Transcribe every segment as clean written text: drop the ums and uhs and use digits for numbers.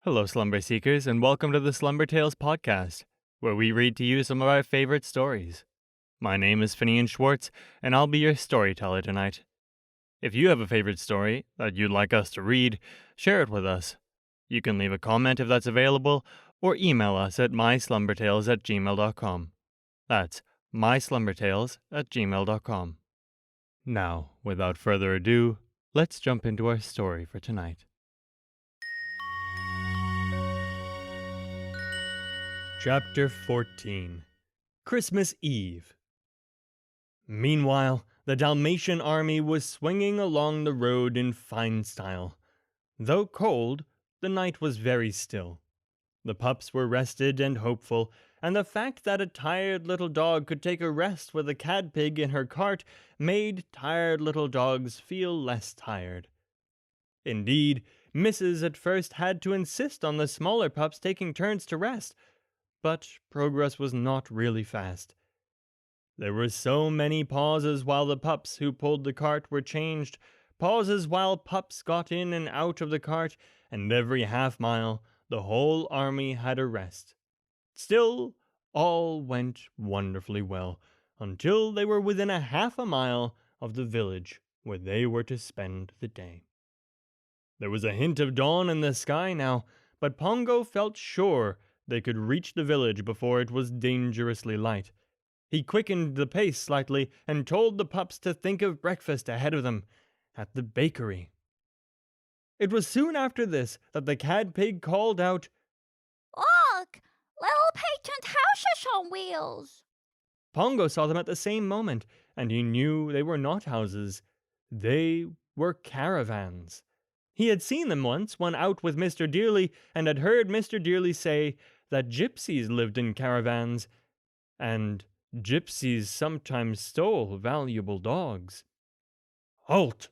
Hello, Slumber Seekers, and welcome to the Slumber Tales podcast, where we read to you some of our favorite stories. My name is Finian Schwarz, and I'll be your storyteller tonight. If you have a favorite story that you'd like us to read, share it with us. You can leave a comment if that's available, or email us at myslumbertales@gmail.com. That's myslumbertales@gmail.com. Now, without further ado, let's jump into our story for tonight. Chapter 14. Christmas Eve. Meanwhile, the Dalmatian army was swinging along the road in fine style. Though cold, the night was very still. The pups were rested and hopeful, and the fact that a tired little dog could take a rest with a cadpig in her cart made tired little dogs feel less tired. Indeed, Mrs. at first had to insist on the smaller pups taking turns to rest, but progress was not really fast. There were so many pauses while the pups who pulled the cart were changed, pauses while pups got in and out of the cart, and every half-mile the whole army had a rest. Still, all went wonderfully well, until they were within a half a mile of the village where they were to spend the day. There was a hint of dawn in the sky now, but Pongo felt sure they could reach the village before it was dangerously light. He quickened the pace slightly and told the pups to think of breakfast ahead of them at the bakery. It was soon after this that the cadpig called out, "Look! Little patent houses on wheels!" Pongo saw them at the same moment, and he knew they were not houses. They were caravans. He had seen them once when out with Mr. Dearly, and had heard Mr. Dearly say that gypsies lived in caravans, and gypsies sometimes stole valuable dogs. "Halt!"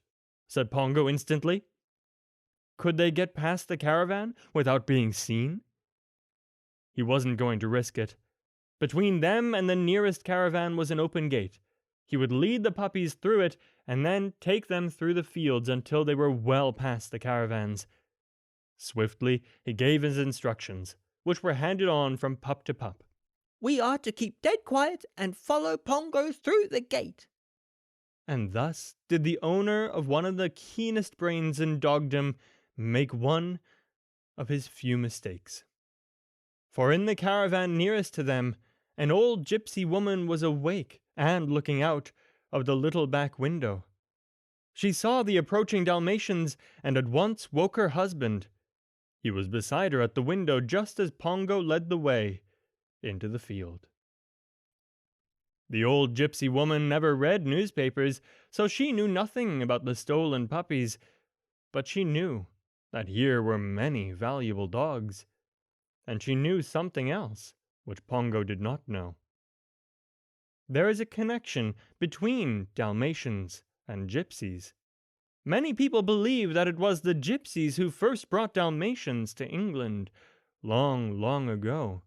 said Pongo instantly. Could they get past the caravan without being seen? He wasn't going to risk it. Between them and the nearest caravan was an open gate. He would lead the puppies through it and then take them through the fields until they were well past the caravans. Swiftly, he gave his instructions, which were handed on from pup to pup. "We are to keep dead quiet and follow Pongo through the gate." And thus did the owner of one of the keenest brains in dogdom make one of his few mistakes. For in the caravan nearest to them, an old gypsy woman was awake and looking out of the little back window. She saw the approaching Dalmatians and at once woke her husband. He was beside her at the window just as Pongo led the way into the field. The old gypsy woman never read newspapers, so she knew nothing about the stolen puppies, but she knew that here were many valuable dogs, and she knew something else which Pongo did not know. There is a connection between Dalmatians and gypsies. Many people believe that it was the gypsies who first brought Dalmatians to England long, long ago.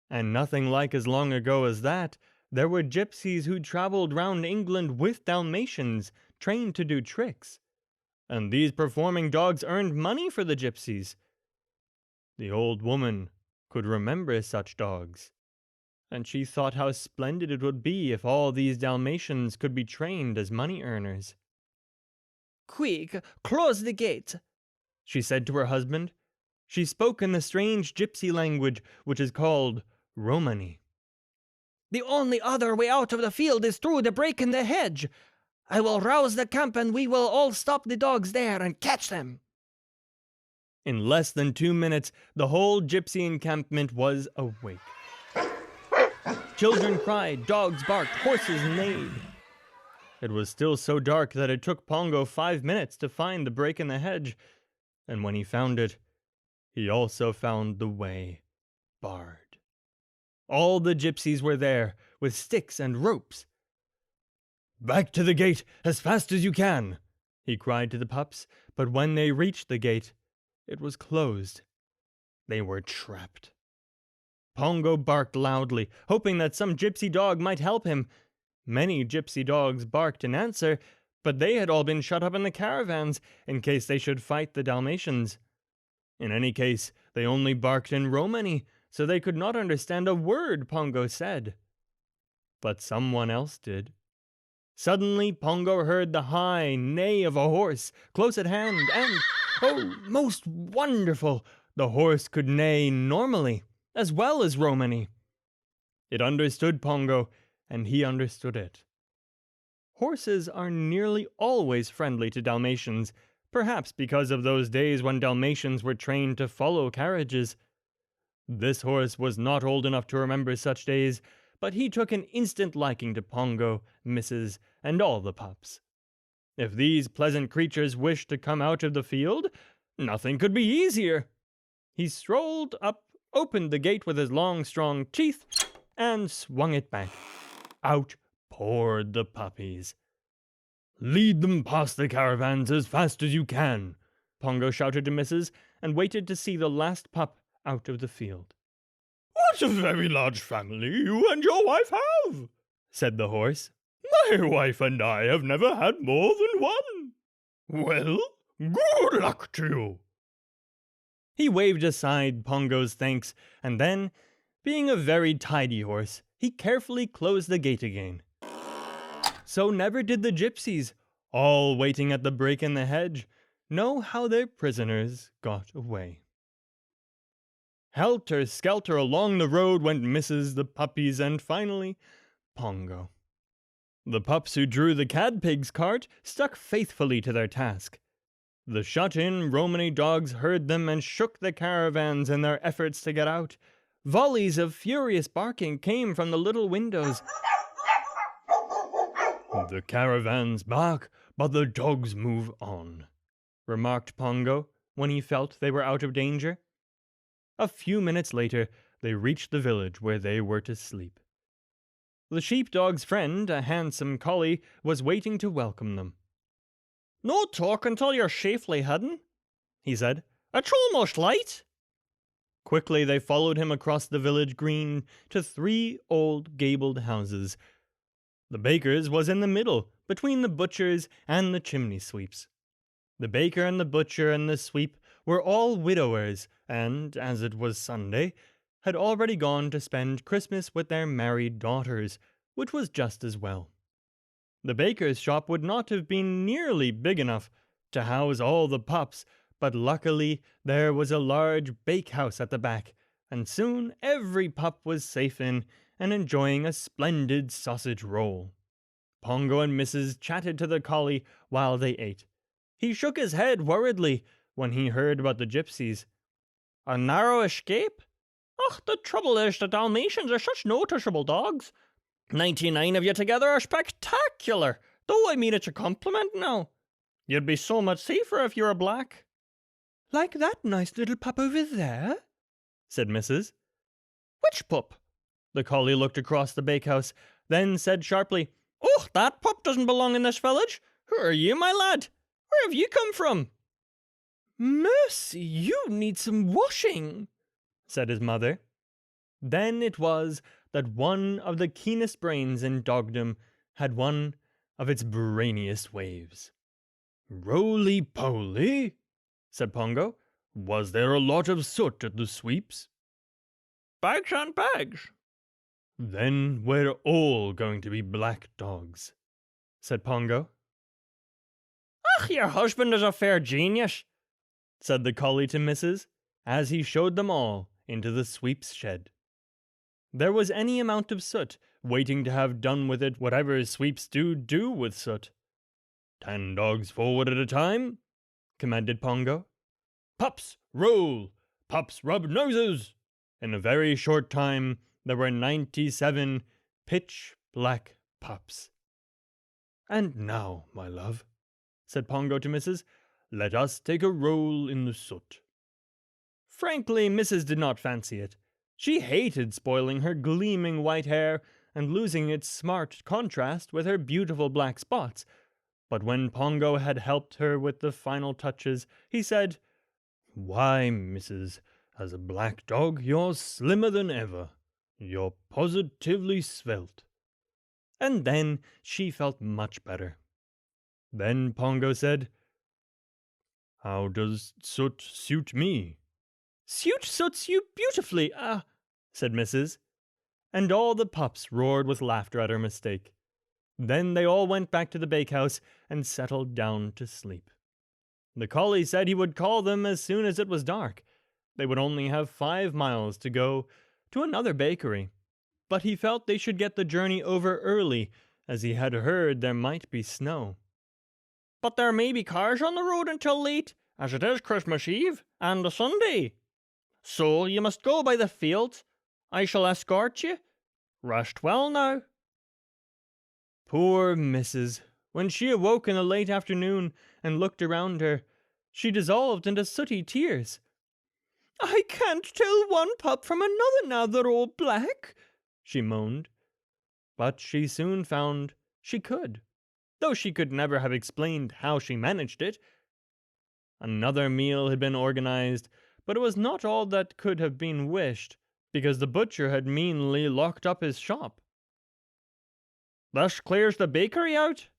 And nothing like as long ago as that, there were gypsies who traveled round England with Dalmatians, trained to do tricks. And these performing dogs earned money for the gypsies. The old woman could remember such dogs, and she thought how splendid it would be if all these Dalmatians could be trained as money earners. "Quick, close the gate," she said to her husband. She spoke in the strange gypsy language which is called Romany. "The only other way out of the field is through the break in the hedge. I will rouse the camp and we will all stop the dogs there and catch them." In less than 2 minutes, the whole gypsy encampment was awake. Children cried, dogs barked, horses neighed. It was still so dark that it took Pongo 5 minutes to find the break in the hedge, and when he found it, he also found the way barred. All the gypsies were there, with sticks and ropes. "Back to the gate, as fast as you can," he cried to the pups, but when they reached the gate, it was closed. They were trapped. Pongo barked loudly, hoping that some gypsy dog might help him. Many gypsy dogs barked in answer, but they had all been shut up in the caravans in case they should fight the Dalmatians. In any case, they only barked in Romany, so they could not understand a word Pongo said. But someone else did. Suddenly, Pongo heard the high neigh of a horse close at hand, and, oh, most wonderful, the horse could neigh normally, as well as Romany. It understood Pongo, and he understood it. Horses are nearly always friendly to Dalmatians, perhaps because of those days when Dalmatians were trained to follow carriages. This horse was not old enough to remember such days, but he took an instant liking to Pongo, Mrs., and all the pups. If these pleasant creatures wished to come out of the field, nothing could be easier. He strolled up, opened the gate with his long, strong teeth, and swung it back. Out poured the puppies. "Lead them past the caravans as fast as you can," Pongo shouted to Mrs., and waited to see the last pup out of the field. "What a very large family you and your wife have," said the horse. "My wife and I have never had more than one. Well, good luck to you." He waved aside Pongo's thanks, and then, being a very tidy horse, he carefully closed the gate again. So never did the gypsies, all waiting at the break in the hedge, know how their prisoners got away. Helter-skelter along the road went Mrs., the puppies, and finally, Pongo. The pups who drew the cadpig's cart stuck faithfully to their task. The shut-in Romany dogs heard them and shook the caravans in their efforts to get out. Volleys of furious barking came from the little windows. "The caravans bark, but the dogs move on," remarked Pongo when he felt they were out of danger. A few minutes later, they reached the village where they were to sleep. The sheepdog's friend, a handsome collie, was waiting to welcome them. "No talk until you're safely hidden," he said. "It's almost light." Quickly they followed him across the village green to 3 old gabled houses. The baker's was in the middle, between the butcher's and the chimney sweep's. The baker and the butcher and the sweep were all widowers, and, as it was Sunday, had already gone to spend Christmas with their married daughters, which was just as well. The baker's shop would not have been nearly big enough to house all the pups, but luckily there was a large bakehouse at the back, and soon every pup was safe in and enjoying a splendid sausage roll. Pongo and Mrs. chatted to the collie while they ate. He shook his head worriedly when he heard about the gypsies. "A narrow escape? Oh, the trouble is the Dalmatians are such noticeable dogs. 99 of you together are spectacular, though I mean it's a compliment now. You'd be so much safer if you were black." "Like that nice little pup over there?" said Mrs. "Which pup?" The collie looked across the bakehouse, then said sharply, "Oh, that pup doesn't belong in this village. Who are you, my lad? Where have you come from?" "Mercy, you need some washing," said his mother. Then it was that one of the keenest brains in dogdom had one of its brainiest waves. "Roly-poly," said Pongo. "Was there a lot of soot at the sweeps?" "Bags and bags." "Then we're all going to be black dogs," said Pongo. "Ach, your husband is a fair genius," said the collie to Mrs., as he showed them all into the sweep's shed. There was any amount of soot, waiting to have done with it whatever sweeps do with soot. 10 dogs forward at a time," commanded Pongo. "Pups, roll! Pups, rub noses!" In a very short time, there were 97 pitch-black pups. "And now, my love," said Pongo to Mrs., "let us take a roll in the soot." Frankly, Mrs. did not fancy it. She hated spoiling her gleaming white hair and losing its smart contrast with her beautiful black spots. But when Pongo had helped her with the final touches, he said, "Why, Mrs., as a black dog, you're slimmer than ever. You're positively svelte." And then she felt much better. Then Pongo said, "How does soot suit me?" suits you beautifully, said Mrs. And all the pups roared with laughter at her mistake. Then they all went back to the bakehouse and settled down to sleep. The collie said he would call them as soon as it was dark. They would only have 5 miles to go to another bakery, but he felt they should get the journey over early, as he had heard there might be snow. But there may be cars on the road until late, as it is Christmas Eve and a Sunday. So you must go by the fields. I shall escort you. Rest well now. Poor Mrs. When she awoke in the late afternoon and looked around her, she dissolved into sooty tears. "I can't tell one pup from another now they're all black," she moaned. But she soon found she could, though she could never have explained how she managed it. Another meal had been organized, but it was not all that could have been wished, because the butcher had meanly locked up his shop. "This clears the bakery out,"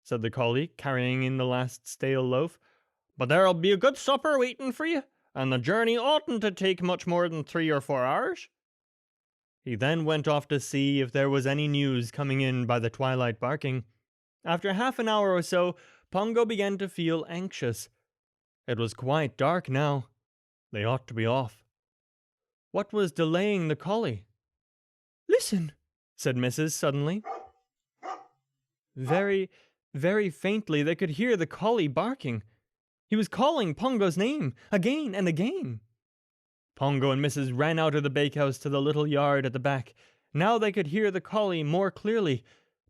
said the collie, carrying in the last stale loaf. "But there'll be a good supper waiting for you, and the journey oughtn't to take much more than 3 or 4 hours. He then went off to see if there was any news coming in by the twilight barking. After half an hour or so, Pongo began to feel anxious. It was quite dark now. They ought to be off. What was delaying the collie? "Listen," said Mrs. suddenly. Very, very faintly they could hear the collie barking. He was calling Pongo's name again and again. Pongo and Mrs. ran out of the bakehouse to the little yard at the back. Now they could hear the collie more clearly,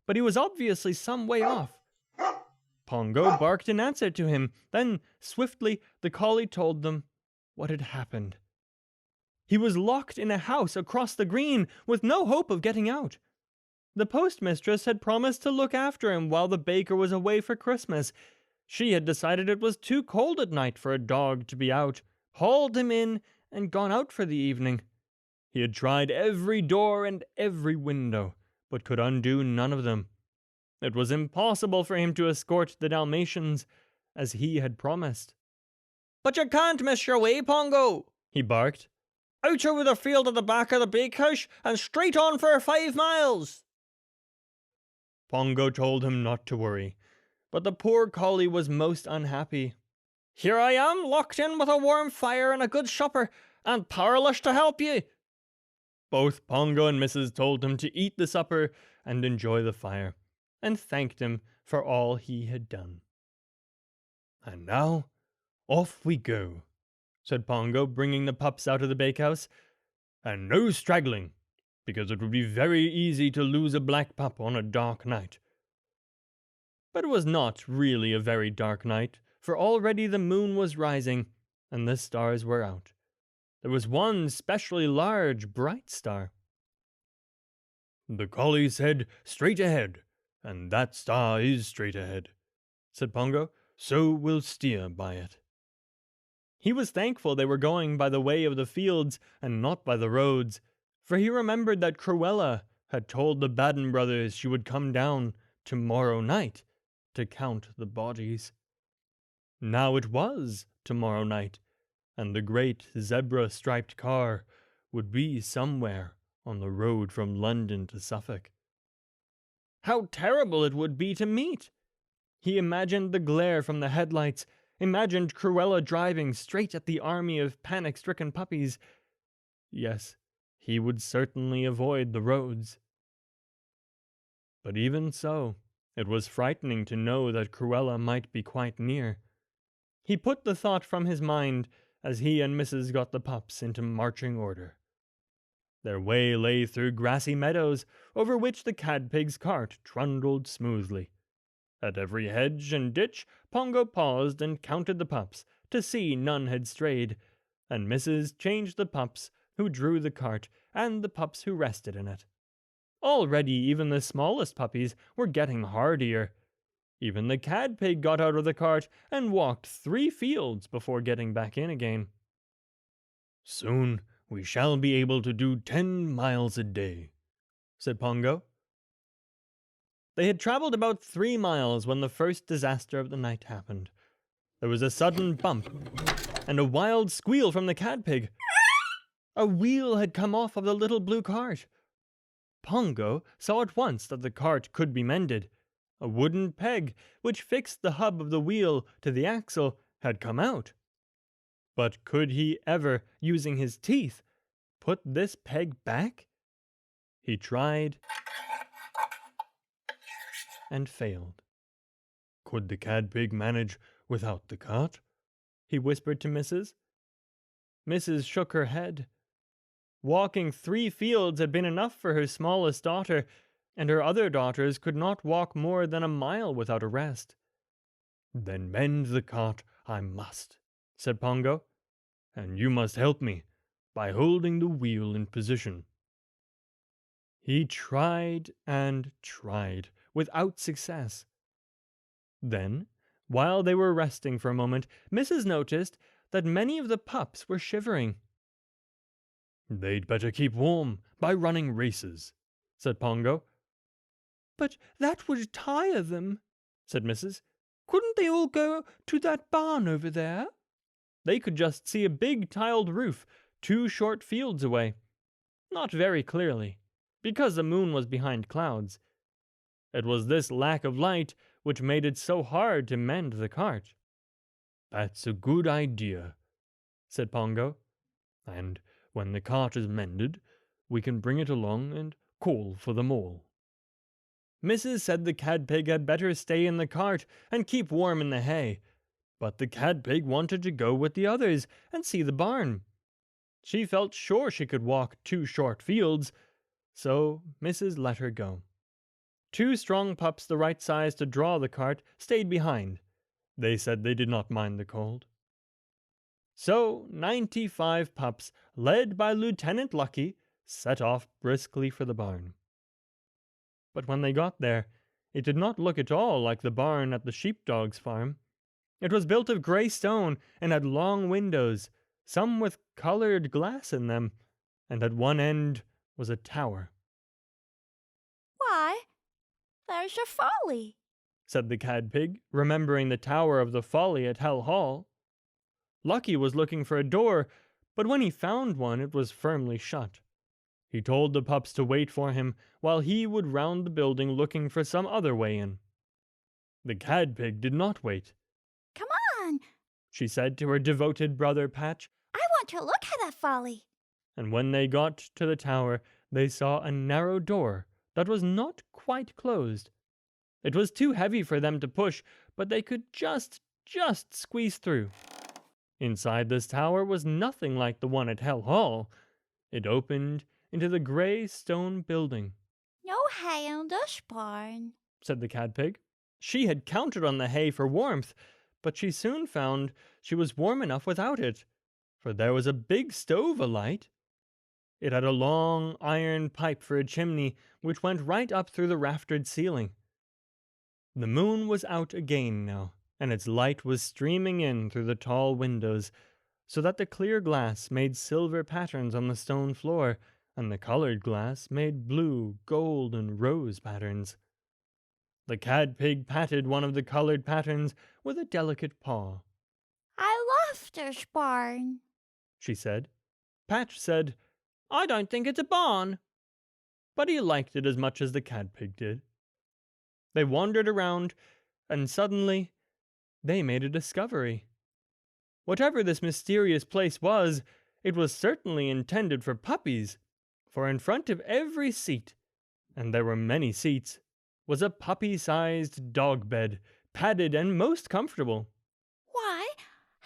but he was obviously some way off. Pongo barked in answer to him. Then, swiftly, the collie told them what had happened. He was locked in a house across the green, with no hope of getting out. The postmistress had promised to look after him while the baker was away for Christmas. She had decided it was too cold at night for a dog to be out, hauled him in, and gone out for the evening. He had tried every door and every window, but could undo none of them. It was impossible for him to escort the Dalmatians, as he had promised. "But you can't miss your way, Pongo," he barked. "Out over the field at the back of the bakehouse, and straight on for 5 miles. Pongo told him not to worry, but the poor collie was most unhappy. "Here I am, locked in with a warm fire and a good supper, and powerless to help you." Both Pongo and Mrs. told him to eat the supper and enjoy the fire, and thanked him for all he had done. "And now, off we go," said Pongo, bringing the pups out of the bakehouse. "And no straggling, because it would be very easy to lose a black pup on a dark night." But it was not really a very dark night, for already the moon was rising, and the stars were out. There was one specially large, bright star. "The collie said straight ahead, and that star is straight ahead," said Pongo, "so we'll steer by it." He was thankful they were going by the way of the fields and not by the roads, for he remembered that Cruella had told the Baden brothers she would come down tomorrow night to count the bodies. Now it was tomorrow night, and the great zebra-striped car would be somewhere on the road from London to Suffolk. How terrible it would be to meet! He imagined the glare from the headlights, imagined Cruella driving straight at the army of panic-stricken puppies. Yes, he would certainly avoid the roads. But even so, it was frightening to know that Cruella might be quite near. He put the thought from his mind as he and Mrs. got the pups into marching order. Their way lay through grassy meadows, over which the Cadpig's cart trundled smoothly. At every hedge and ditch, Pongo paused and counted the pups, to see none had strayed, and Mrs. changed the pups who drew the cart and the pups who rested in it. Already even the smallest puppies were getting hardier. Even the Cadpig got out of the cart and walked 3 fields before getting back in again. "Soon we shall be able to do 10 miles a day," said Pongo. They had traveled about 3 miles when the first disaster of the night happened. There was a sudden bump, and a wild squeal from the Cadpig. A wheel had come off of the little blue cart. Pongo saw at once that the cart could be mended. A wooden peg, which fixed the hub of the wheel to the axle, had come out. But could he ever, using his teeth, put this peg back? He tried and failed. Could the Cadpig manage without the cart? He whispered to Mrs. Mrs. shook her head. Walking 3 fields had been enough for her smallest daughter, and her other daughters could not walk more than a mile without a rest. Then mend the cart I must, said Pongo, and you must help me by holding the wheel in position. He tried and tried, without success. Then, while they were resting for a moment, Mrs. noticed that many of the pups were shivering. They'd better keep warm by running races, said Pongo. But that would tire them, said Mrs. Couldn't they all go to that barn over there? They could just see a big tiled roof 2 short fields away. Not very clearly, because the moon was behind clouds. It was this lack of light which made it so hard to mend the cart. That's a good idea, said Pongo. And when the cart is mended, we can bring it along and call for them all. Mrs. said the Cadpig had better stay in the cart and keep warm in the hay, but the Cadpig wanted to go with the others and see the barn. She felt sure she could walk 2 short fields, so Mrs. let her go. 2 strong pups the right size to draw the cart stayed behind. They said they did not mind the cold. So 95 pups, led by Lieutenant Lucky, set off briskly for the barn. But when they got there, it did not look at all like the barn at the sheepdog's farm. It was built of grey stone and had long windows, some with coloured glass in them, and at one end was a tower. Why, there's a folly, said the Cadpig, remembering the tower of the Folly at Hell Hall. Lucky was looking for a door, but when he found one, it was firmly shut. He told the pups to wait for him while he would round the building looking for some other way in. The Cadpig did not wait. Come on, she said to her devoted brother Patch. I want to look at that folly. And when they got to the tower, they saw a narrow door that was not quite closed. It was too heavy for them to push, but they could just squeeze through. Inside this tower was nothing like the one at Hell Hall. It opened into the grey stone building. No hay in this barn, said the Cadpig. She had counted on the hay for warmth, but she soon found she was warm enough without it, for there was a big stove alight. It had a long iron pipe for a chimney, which went right up through the raftered ceiling. The moon was out again now, and its light was streaming in through the tall windows, so that the clear glass made silver patterns on the stone floor, and the coloured glass made blue, gold, and rose patterns. The Cadpig patted one of the coloured patterns with a delicate paw. I love this barn, she said. Patch said, I don't think it's a barn. But he liked it as much as the Cadpig did. They wandered around, and suddenly they made a discovery. Whatever this mysterious place was, it was certainly intended for puppies, for in front of every seat, and there were many seats, was a puppy-sized dog bed, padded and most comfortable. Why,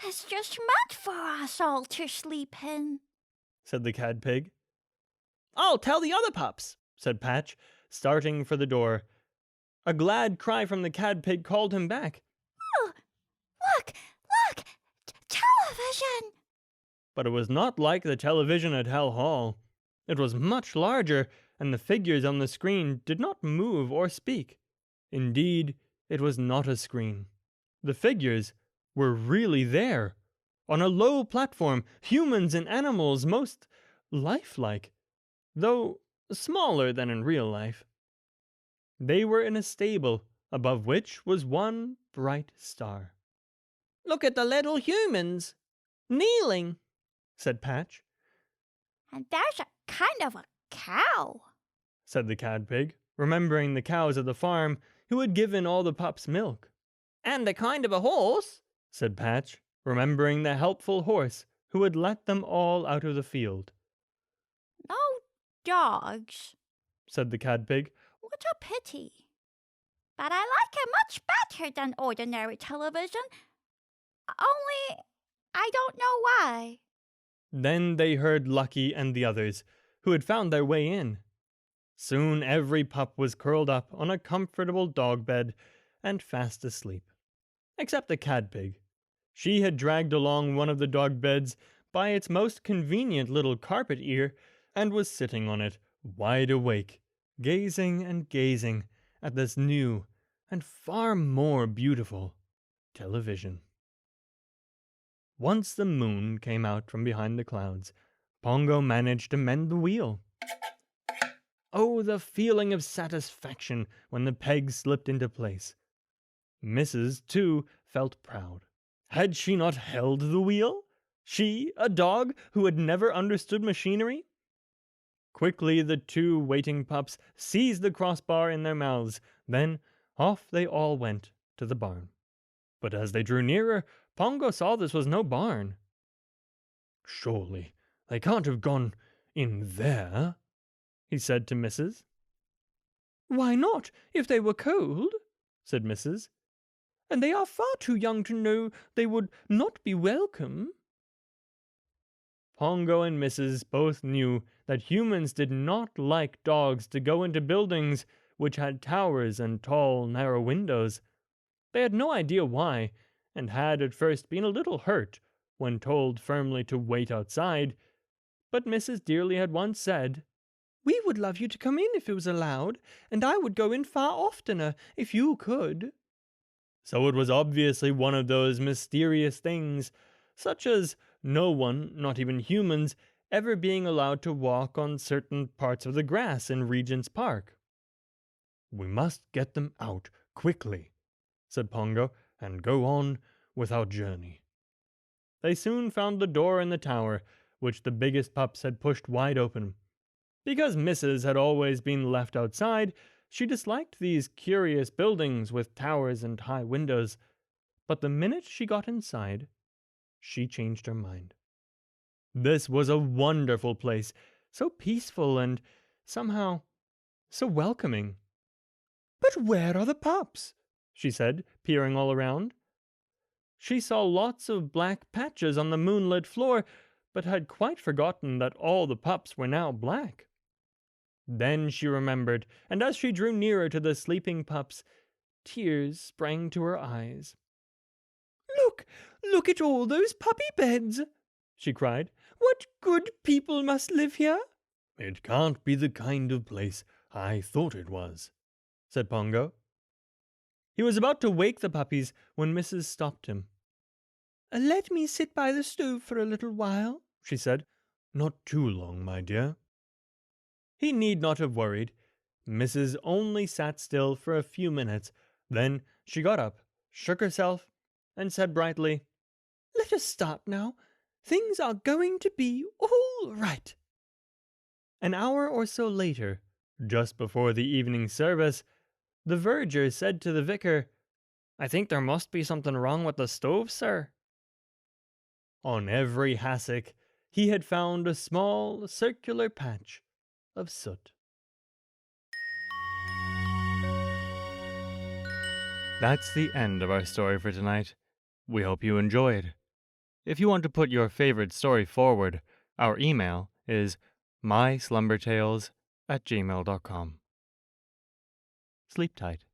it's just meant for us all to sleep in, said the Cadpig. I'll tell the other pups, said Patch, starting for the door. A glad cry from the Cadpig called him back. Oh, look, television! But it was not like the television at Hell Hall. It was much larger, and the figures on the screen did not move or speak. Indeed, it was not a screen. The figures were really there. On a low platform, humans and animals most lifelike, though smaller than in real life. They were in a stable, above which was one bright star. Look at the little humans, Kneeling, said Patch. And there's a kind of a cow, said the Cadpig, remembering the cows at the farm who had given all the pups milk. And a kind of a horse, said Patch, remembering the helpful horse who had let them all out of the field. no dogs. Said the Cadpig. What a pity. But I like it much better than ordinary television. Only, I don't know why. Then they heard Lucky and the others, who had found their way in. Soon every pup was curled up on a comfortable dog bed and fast asleep, except the Cadpig. She had dragged along one of the dog beds by its most convenient little carpet ear and was sitting on it, wide awake, gazing and gazing at this new and far more beautiful television. Once the moon came out from behind the clouds, Pongo managed to mend the wheel. Oh, the feeling of satisfaction when the pegs slipped into place. Mrs., too, felt proud. Had she not held the wheel? She, a dog who had never understood machinery? Quickly the two waiting pups seized the crossbar in their mouths. Then off they all went to the barn. But as they drew nearer, Pongo saw this was no barn. "Surely they can't have gone in there," he said to Mrs. "Why not, if they were cold?" said Mrs. "And they are far too young to know they would not be welcome." Pongo and Mrs. both knew that humans did not like dogs to go into buildings which had towers and tall, narrow windows. They had no idea why, and had at first been a little hurt when told firmly to wait outside. But Mrs. Dearly had once said, "We would love you to come in if it was allowed, and I would go in far oftener if you could." So it was obviously one of those mysterious things, such as no one, not even humans, ever being allowed to walk on certain parts of the grass in Regent's Park. "We must get them out quickly," said Pongo, "and go on with our journey." They soon found the door in the tower, which the biggest pups had pushed wide open. Because Mrs. had always been left outside, she disliked these curious buildings with towers and high windows. But the minute she got inside, she changed her mind. This was a wonderful place, so peaceful and somehow so welcoming. "But where are the pups?" she said, peering all around. She saw lots of black patches on the moonlit floor, but had quite forgotten that all the pups were now black. Then she remembered, and as she drew nearer to the sleeping pups, tears sprang to her eyes. Look at all those puppy beds," she cried. "What good people must live here." "It can't be the kind of place I thought it was," said Pongo. He was about to wake the puppies when Mrs. stopped him. "Let me sit by the stove for a little while," she said. "Not too long, my dear." He need not have worried. Mrs. only sat still for a few minutes. Then she got up, shook herself, and said brightly, "Let us start now. Things are going to be all right." An hour or so later, just before the evening service, the verger said to the vicar, "I think there must be something wrong with the stove, sir." On every hassock he had found a small circular patch of soot. That's the end of our story for tonight. We hope you enjoyed. If you want to put your favorite story forward, our email is myslumbertales@gmail.com. Sleep tight.